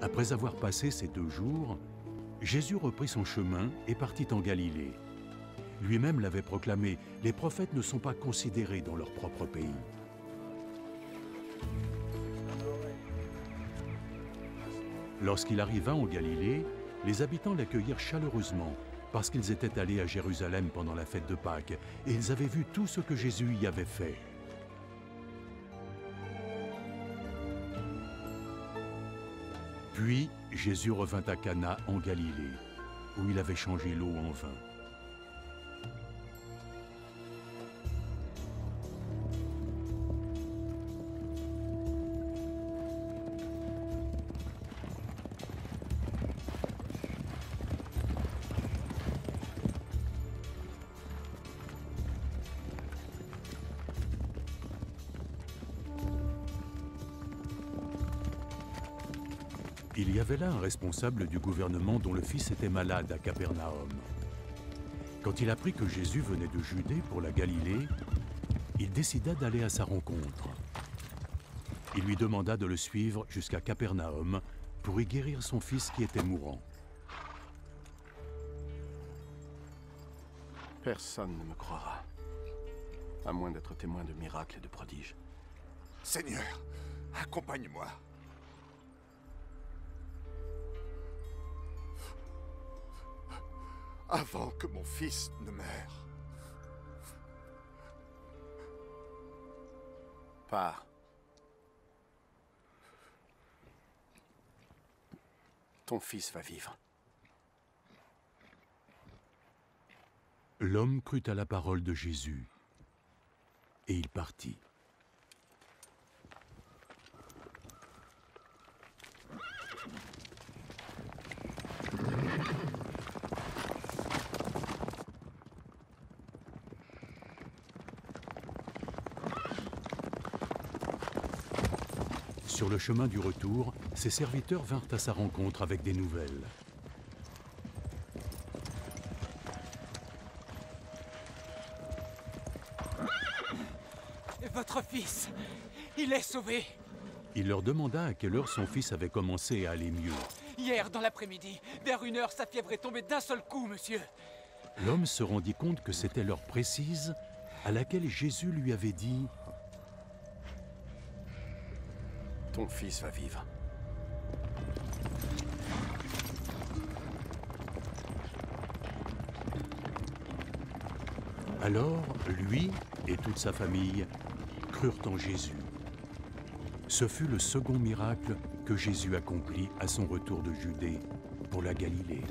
Après avoir passé ces 2 jours, Jésus reprit son chemin et partit en Galilée. Lui-même l'avait proclamé, les prophètes ne sont pas considérés dans leur propre pays. Lorsqu'il arriva en Galilée, les habitants l'accueillirent chaleureusement parce qu'ils étaient allés à Jérusalem pendant la fête de Pâques et ils avaient vu tout ce que Jésus y avait fait. Puis Jésus revint à Cana en Galilée, où il avait changé l'eau en vin. Il y avait là un responsable du gouvernement dont le fils était malade à Capernaum. Quand il apprit que Jésus venait de Judée pour la Galilée, il décida d'aller à sa rencontre. Il lui demanda de le suivre jusqu'à Capernaum pour y guérir son fils qui était mourant. Personne ne me croira, à moins d'être témoin de miracles et de prodiges. Seigneur, accompagne-moi. Avant que mon fils ne meure. Pars. Ton fils va vivre. L'homme crut à la parole de Jésus, et il partit. Sur le chemin du retour, ses serviteurs vinrent à sa rencontre avec des nouvelles. Votre fils, il est sauvé. Il leur demanda à quelle heure son fils avait commencé à aller mieux. Hier, dans l'après-midi, vers 1h, sa fièvre est tombée d'un seul coup, monsieur. L'homme se rendit compte que c'était l'heure précise à laquelle Jésus lui avait dit « Ton fils va vivre. » Alors, lui et toute sa famille crurent en Jésus. Ce fut le second miracle que Jésus accomplit à son retour de Judée pour la Galilée.